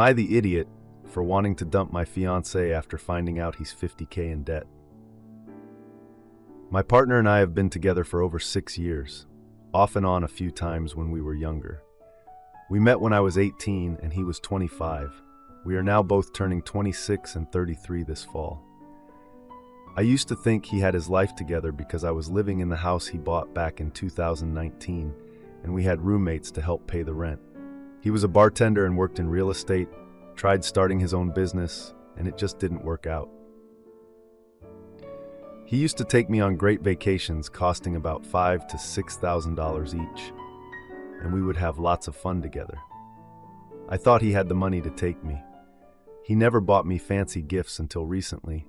Am I the idiot for wanting to dump my fiancé after finding out he's $50K in debt? My partner and I have been together for over 6 years, off and on a few times when we were younger. We met when I was 18 and he was 25. We are now both turning 26 and 33 this fall. I used to think he had his life together because I was living in the house he bought back in 2019, and we had roommates to help pay the rent. He was a bartender and worked in real estate, tried starting his own business, and it just didn't work out. He used to take me on great vacations costing about $5,000 to $6,000 each, and we would have lots of fun together. I thought he had the money to take me. He never bought me fancy gifts until recently,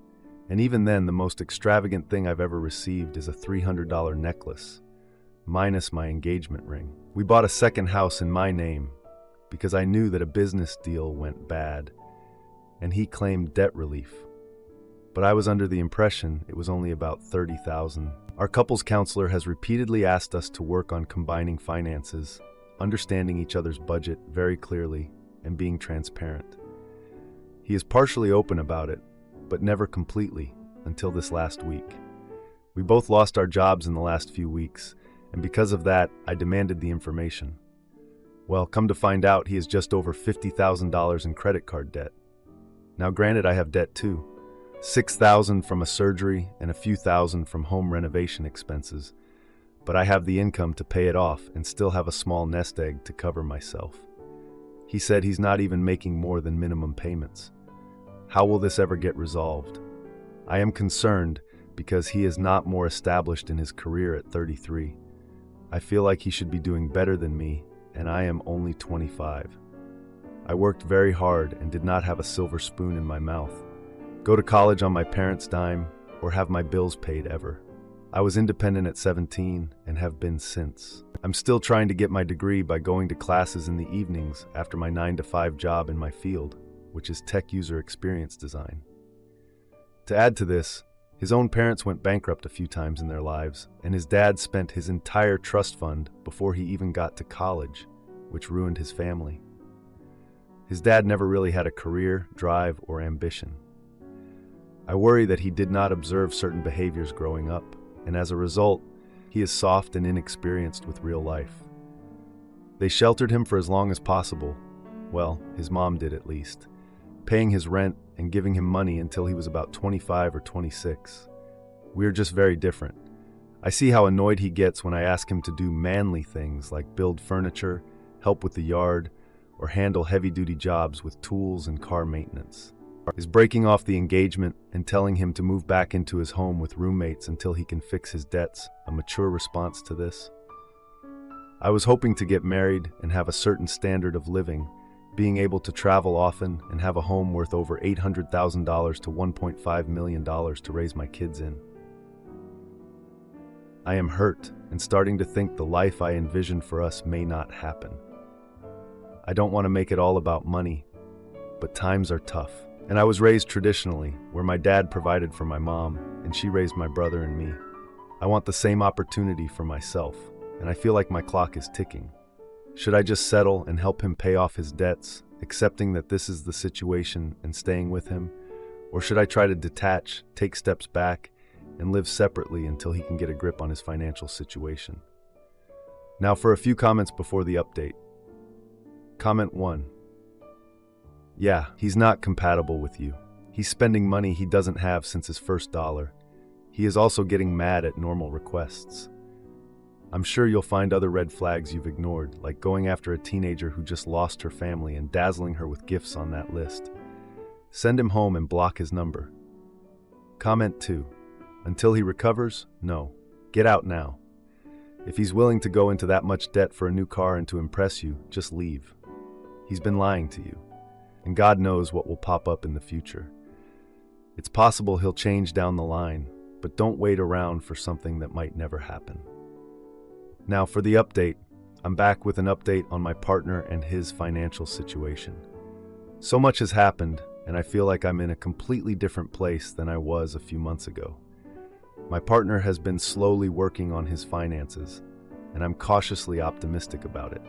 and even then the most extravagant thing I've ever received is a $300 necklace, minus my engagement ring. We bought a second house in my name because I knew that a business deal went bad, and he claimed debt relief. But I was under the impression it was only about $30,000. Our couples counselor has repeatedly asked us to work on combining finances, understanding each other's budget very clearly, and being transparent. He is partially open about it, but never completely, until this last week. We both lost our jobs in the last few weeks, and because of that, I demanded the information. Well, come to find out, he has just over $50,000 in credit card debt. Now granted, I have debt too. $6,000 from a surgery and a few thousand from home renovation expenses, but I have the income to pay it off and still have a small nest egg to cover myself. He said he's not even making more than minimum payments. How will this ever get resolved? I am concerned because he is not more established in his career at 33. I feel like he should be doing better than me, and I am only 25. I worked very hard and did not have a silver spoon in my mouth, go to college on my parents' dime, or have my bills paid ever. I was independent at 17 and have been since. I'm still trying to get my degree by going to classes in the evenings after my 9-to-5 job in my field, which is tech user experience design. To add to this, his own parents went bankrupt a few times in their lives, and his dad spent his entire trust fund before he even got to college, which ruined his family. His dad never really had a career, drive, or ambition. I worry that he did not observe certain behaviors growing up, and as a result, he is soft and inexperienced with real life. They sheltered him for as long as possible. Well, his mom did at least, paying his rent and giving him money until he was about 25 or 26. We are just very different. I see how annoyed he gets when I ask him to do manly things like build furniture, help with the yard, or handle heavy-duty jobs with tools and car maintenance. Is breaking off the engagement and telling him to move back into his home with roommates until he can fix his debts a mature response to this? I was hoping to get married and have a certain standard of living, being able to travel often and have a home worth over $800,000 to $1.5 million to raise my kids in. I am hurt and starting to think the life I envisioned for us may not happen. I don't want to make it all about money, but times are tough. And I was raised traditionally, where my dad provided for my mom, and she raised my brother and me. I want the same opportunity for myself, and I feel like my clock is ticking. Should I just settle and help him pay off his debts, accepting that this is the situation and staying with him? Or should I try to detach, take steps back, and live separately until he can get a grip on his financial situation? Now for a few comments before the update. Comment 1. Yeah, he's not compatible with you. He's spending money he doesn't have since his first dollar. He is also getting mad at normal requests. I'm sure you'll find other red flags you've ignored, like going after a teenager who just lost her family and dazzling her with gifts on that list. Send him home and block his number. Comment 2. Until he recovers, no. Get out now. If he's willing to go into that much debt for a new car and to impress you, just leave. He's been lying to you. And God knows what will pop up in the future. It's possible he'll change down the line, but don't wait around for something that might never happen. Now for the update, I'm back with an update on my partner and his financial situation. So much has happened, and I feel like I'm in a completely different place than I was a few months ago. My partner has been slowly working on his finances, and I'm cautiously optimistic about it.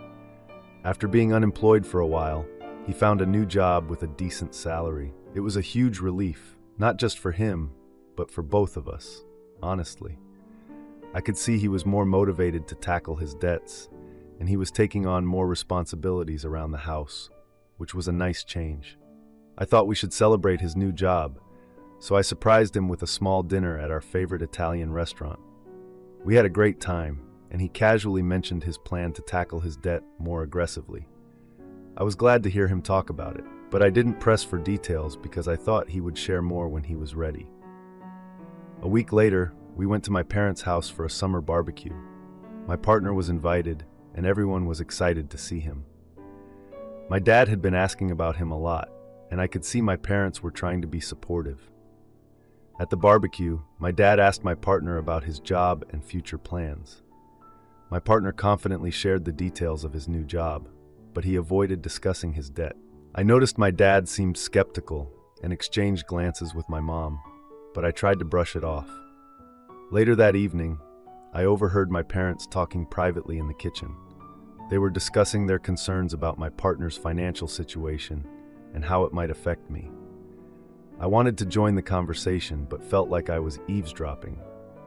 After being unemployed for a while, He found a new job with a decent salary. It was a huge relief, not just for him, but for both of us, honestly. I could see he was more motivated to tackle his debts, and he was taking on more responsibilities around the house, which was a nice change. I thought we should celebrate his new job, so I surprised him with a small dinner at our favorite Italian restaurant. We had a great time, and he casually mentioned his plan to tackle his debt more aggressively. I was glad to hear him talk about it, but I didn't press for details because I thought he would share more when he was ready. A week later, we went to my parents' house for a summer barbecue. My partner was invited, and everyone was excited to see him. My dad had been asking about him a lot, and I could see my parents were trying to be supportive. At the barbecue, my dad asked my partner about his job and future plans. My partner confidently shared the details of his new job, but he avoided discussing his debt. I noticed my dad seemed skeptical and exchanged glances with my mom, but I tried to brush it off. Later that evening, I overheard my parents talking privately in the kitchen. They were discussing their concerns about my partner's financial situation and how it might affect me. I wanted to join the conversation, but felt like I was eavesdropping,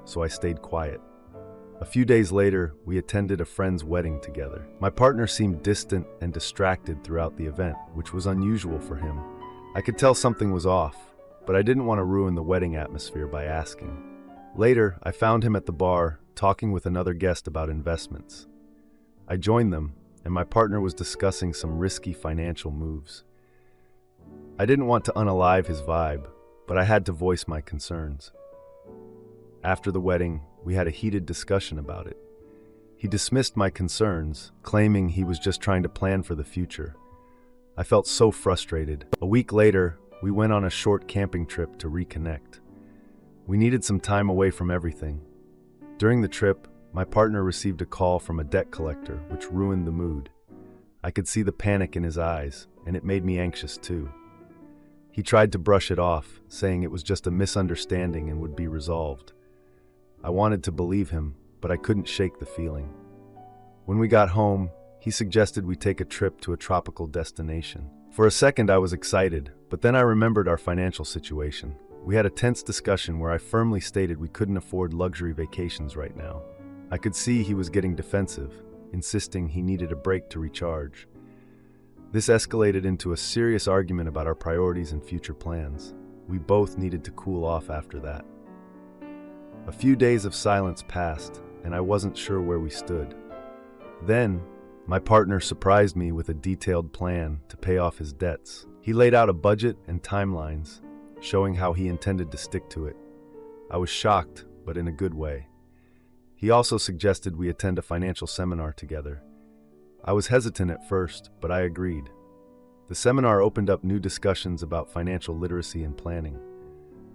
so I stayed quiet. A few days later, we attended a friend's wedding together. My partner seemed distant and distracted throughout the event, which was unusual for him. I could tell something was off, but I didn't want to ruin the wedding atmosphere by asking. Later, I found him at the bar, talking with another guest about investments. I joined them, and my partner was discussing some risky financial moves. I didn't want to unalive his vibe, but I had to voice my concerns. After the wedding, we had a heated discussion about it. He dismissed my concerns, claiming he was just trying to plan for the future. I felt so frustrated. A week later, we went on a short camping trip to reconnect. We needed some time away from everything. During the trip, my partner received a call from a debt collector, which ruined the mood. I could see the panic in his eyes, and it made me anxious too. He tried to brush it off, saying it was just a misunderstanding and would be resolved. I wanted to believe him, but I couldn't shake the feeling. When we got home, he suggested we take a trip to a tropical destination. For a second, I was excited, but then I remembered our financial situation. We had a tense discussion where I firmly stated we couldn't afford luxury vacations right now. I could see he was getting defensive, insisting he needed a break to recharge. This escalated into a serious argument about our priorities and future plans. We both needed to cool off after that. A few days of silence passed, and I wasn't sure where we stood. Then, my partner surprised me with a detailed plan to pay off his debts. He laid out a budget and timelines, showing how he intended to stick to it. I was shocked, but in a good way. He also suggested we attend a financial seminar together. I was hesitant at first, but I agreed. The seminar opened up new discussions about financial literacy and planning.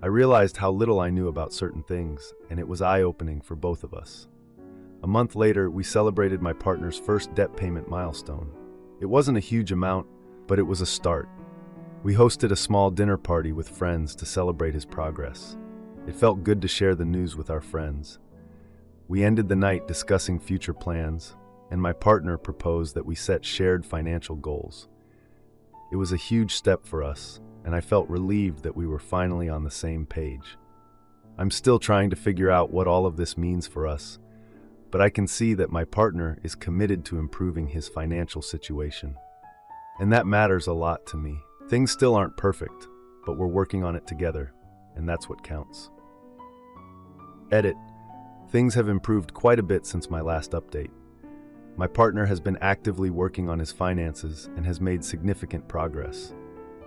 I realized how little I knew about certain things, and it was eye-opening for both of us. A month later, we celebrated my partner's first debt payment milestone. It wasn't a huge amount, but it was a start. We hosted a small dinner party with friends to celebrate his progress. It felt good to share the news with our friends. We ended the night discussing future plans, and my partner proposed that we set shared financial goals. It was a huge step for us, and I felt relieved that we were finally on the same page. I'm still trying to figure out what all of this means for us, but I can see that my partner is committed to improving his financial situation. And that matters a lot to me. Things still aren't perfect, but we're working on it together, and that's what counts. Edit. Things have improved quite a bit since my last update. My partner has been actively working on his finances and has made significant progress.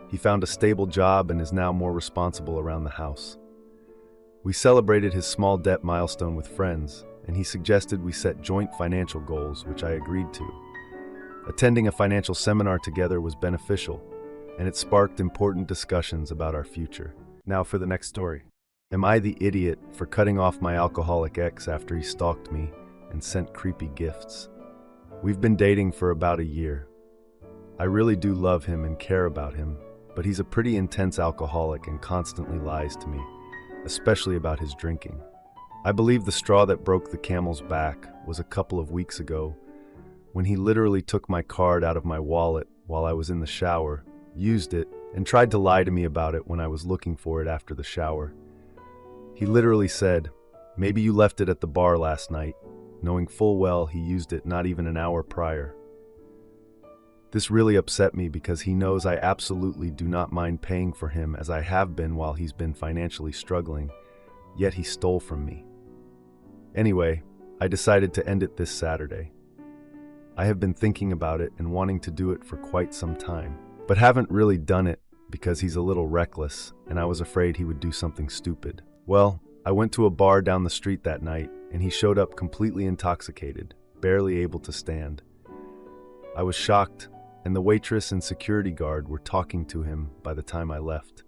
He found a stable job and is now more responsible around the house. We celebrated his small debt milestone with friends, and he suggested we set joint financial goals, which I agreed to. Attending a financial seminar together was beneficial, and it sparked important discussions about our future. Now for the next story. Am I the idiot for cutting off my alcoholic ex after he stalked me and sent creepy gifts? We've been dating for about a year. I really do love him and care about him, but he's a pretty intense alcoholic and constantly lies to me, especially about his drinking. I believe the straw that broke the camel's back was a couple of weeks ago when he literally took my card out of my wallet while I was in the shower, used it, and tried to lie to me about it when I was looking for it after the shower. He literally said, "Maybe you left it at the bar last night," knowing full well he used it not even an hour prior. This really upset me because he knows I absolutely do not mind paying for him as I have been while he's been financially struggling, yet he stole from me. Anyway, I decided to end it this Saturday. I have been thinking about it and wanting to do it for quite some time, but haven't really done it because he's a little reckless and I was afraid he would do something stupid. Well, I went to a bar down the street that night and he showed up completely intoxicated, barely able to stand. I was shocked, and the waitress and security guard were talking to him by the time I left.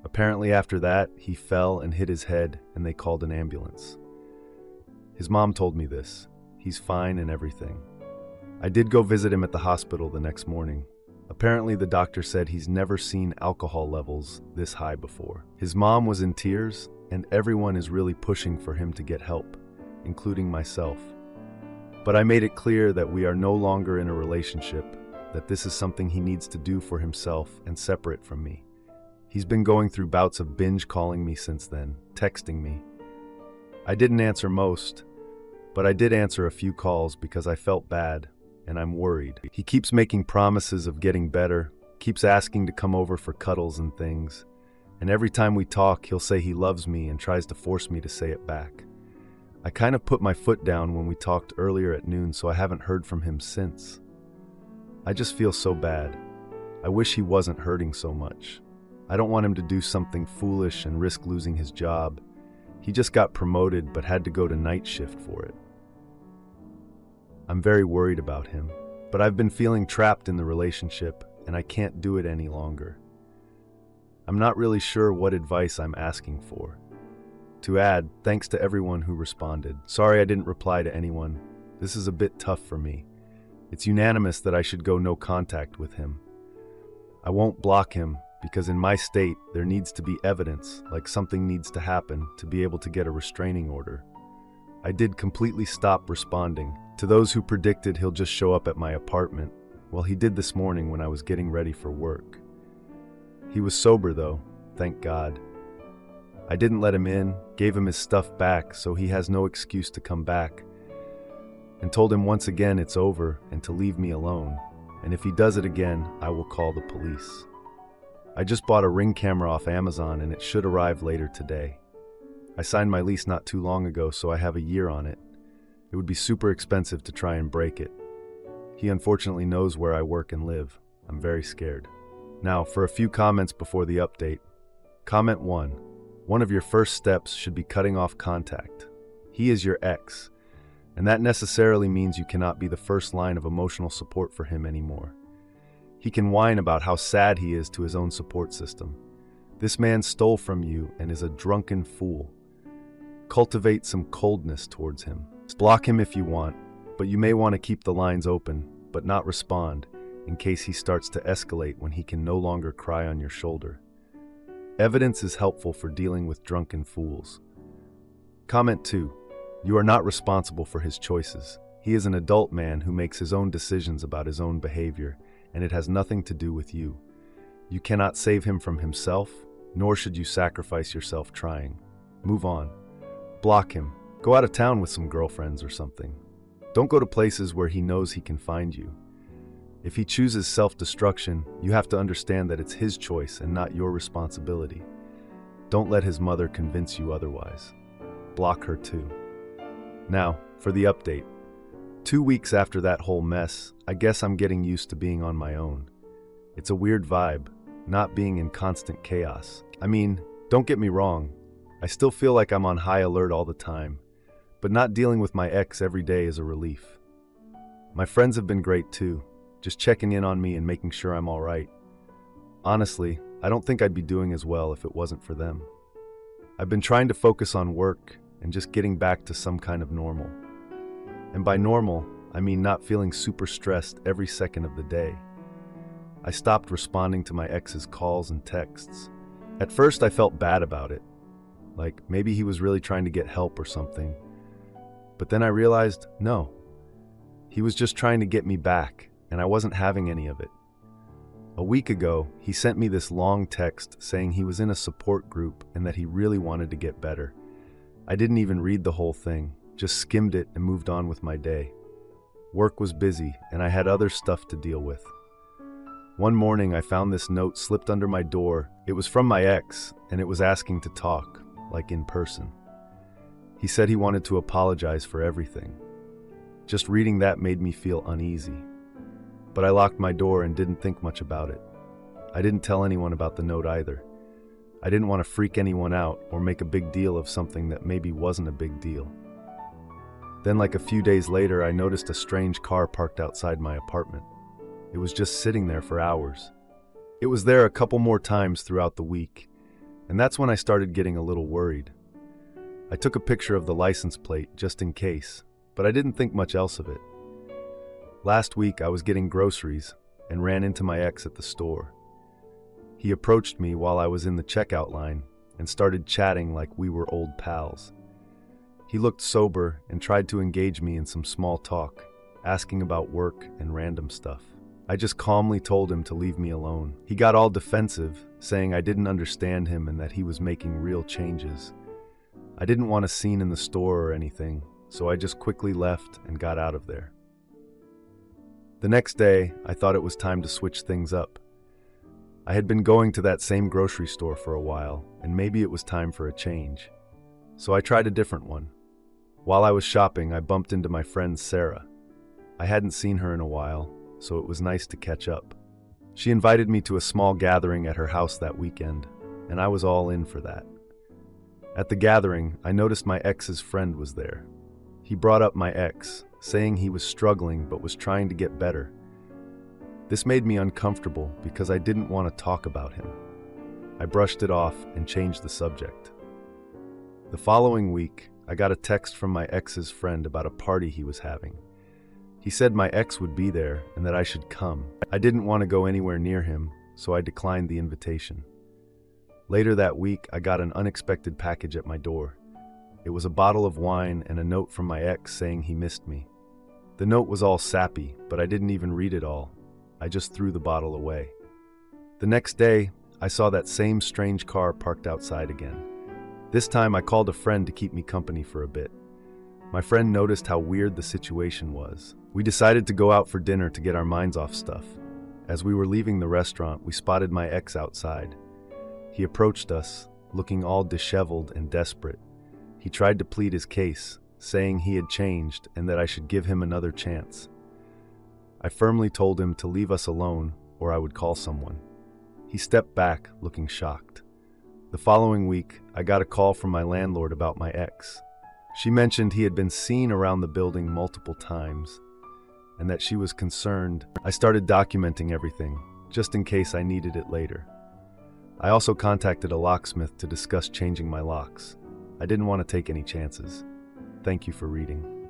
Apparently after that, he fell and hit his head and they called an ambulance. His mom told me this. He's fine and everything. I did go visit him at the hospital the next morning. Apparently the doctor said he's never seen alcohol levels this high before. His mom was in tears and everyone is really pushing for him to get help, including myself. But I made it clear that we are no longer in a relationship, that this is something he needs to do for himself and separate from me. He's been going through bouts of binge calling me since then, texting me. I didn't answer most, but I did answer a few calls because I felt bad, and I'm worried. He keeps making promises of getting better, keeps asking to come over for cuddles and things, and every time we talk, he'll say he loves me and tries to force me to say it back. I kind of put my foot down when we talked earlier at noon, so I haven't heard from him since. I just feel so bad. I wish he wasn't hurting so much. I don't want him to do something foolish and risk losing his job. He just got promoted but had to go to night shift for it. I'm very worried about him, but I've been feeling trapped in the relationship and I can't do it any longer. I'm not really sure what advice I'm asking for. To add, thanks to everyone who responded. Sorry I didn't reply to anyone. This is a bit tough for me. It's unanimous that I should go no contact with him. I won't block him because in my state there needs to be evidence, like something needs to happen to be able to get a restraining order. I did completely stop responding. To those who predicted he'll just show up at my apartment, well, he did this morning when I was getting ready for work. He was sober though, thank God. I didn't let him in, gave him his stuff back so he has no excuse to come back, and told him once again it's over and to leave me alone, and if he does it again, I will call the police. I just bought a Ring camera off Amazon and it should arrive later today. I signed my lease not too long ago, so I have a year on it. It would be super expensive to try and break it. He unfortunately knows where I work and live. I'm very scared. Now, for a few comments before the update. Comment 1. One of your first steps should be cutting off contact. He is your ex, and that necessarily means you cannot be the first line of emotional support for him anymore. He can whine about how sad he is to his own support system. This man stole from you and is a drunken fool. Cultivate some coldness towards him. Block him if you want, but you may want to keep the lines open, but not respond, in case he starts to escalate when he can no longer cry on your shoulder. Evidence is helpful for dealing with drunken fools. Comment 2. You are not responsible for his choices. He is an adult man who makes his own decisions about his own behavior, and it has nothing to do with you. You cannot save him from himself, nor should you sacrifice yourself trying. Move on. Block him. Go out of town with some girlfriends or something. Don't go to places where he knows he can find you. If he chooses self-destruction, you have to understand that it's his choice and not your responsibility. Don't let his mother convince you otherwise. Block her too. Now, for the update. 2 weeks after that whole mess, I guess I'm getting used to being on my own. It's a weird vibe, not being in constant chaos. I mean, don't get me wrong, I still feel like I'm on high alert all the time, but not dealing with my ex every day is a relief. My friends have been great too, just checking in on me and making sure I'm all right. Honestly, I don't think I'd be doing as well if it wasn't for them. I've been trying to focus on work and just getting back to some kind of normal. And by normal, I mean not feeling super stressed every second of the day. I stopped responding to my ex's calls and texts. At first I felt bad about it, like maybe he was really trying to get help or something. But then I realized, no. He was just trying to get me back, and I wasn't having any of it. A week ago, he sent me this long text saying he was in a support group and that he really wanted to get better. I didn't even read the whole thing, just skimmed it and moved on with my day. Work was busy, and I had other stuff to deal with. One morning, I found this note slipped under my door. It was from my ex, and it was asking to talk, like in person. He said he wanted to apologize for everything. Just reading that made me feel uneasy. But I locked my door and didn't think much about it. I didn't tell anyone about the note either. I didn't want to freak anyone out or make a big deal of something that maybe wasn't a big deal. Then, like a few days later, I noticed a strange car parked outside my apartment. It was just sitting there for hours. It was there a couple more times throughout the week, and that's when I started getting a little worried. I took a picture of the license plate just in case, but I didn't think much else of it. Last week, I was getting groceries and ran into my ex at the store. He approached me while I was in the checkout line and started chatting like we were old pals. He looked sober and tried to engage me in some small talk, asking about work and random stuff. I just calmly told him to leave me alone. He got all defensive, saying I didn't understand him and that he was making real changes. I didn't want a scene in the store or anything, so I just quickly left and got out of there. The next day, I thought it was time to switch things up. I had been going to that same grocery store for a while, and maybe it was time for a change. So I tried a different one. While I was shopping, I bumped into my friend Sarah. I hadn't seen her in a while, so it was nice to catch up. She invited me to a small gathering at her house that weekend, and I was all in for that. At the gathering, I noticed my ex's friend was there. He brought up my ex, saying he was struggling but was trying to get better. This made me uncomfortable because I didn't want to talk about him. I brushed it off and changed the subject. The following week, I got a text from my ex's friend about a party he was having. He said my ex would be there and that I should come. I didn't want to go anywhere near him, so I declined the invitation. Later that week, I got an unexpected package at my door. It was a bottle of wine and a note from my ex saying he missed me. The note was all sappy, but I didn't even read it all. I just threw the bottle away. The next day, I saw that same strange car parked outside again. This time, I called a friend to keep me company for a bit. My friend noticed how weird the situation was. We decided to go out for dinner to get our minds off stuff. As we were leaving the restaurant, we spotted my ex outside. He approached us, looking all disheveled and desperate. He tried to plead his case, saying he had changed and that I should give him another chance. I firmly told him to leave us alone or I would call someone. He stepped back, looking shocked. The following week, I got a call from my landlord about my ex. She mentioned he had been seen around the building multiple times and that she was concerned. I started documenting everything, just in case I needed it later. I also contacted a locksmith to discuss changing my locks. I didn't want to take any chances. Thank you for reading.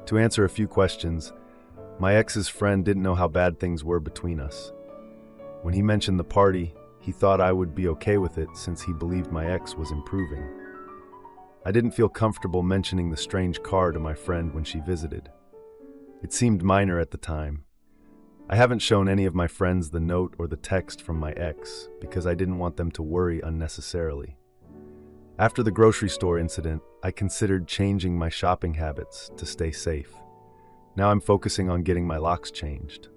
To answer a few questions, my ex's friend didn't know how bad things were between us. When he mentioned the party, he thought I would be okay with it since he believed my ex was improving. I didn't feel comfortable mentioning the strange car to my friend when she visited. It seemed minor at the time. I haven't shown any of my friends the note or the text from my ex because I didn't want them to worry unnecessarily. After the grocery store incident, I considered changing my shopping habits to stay safe. Now I'm focusing on getting my locks changed.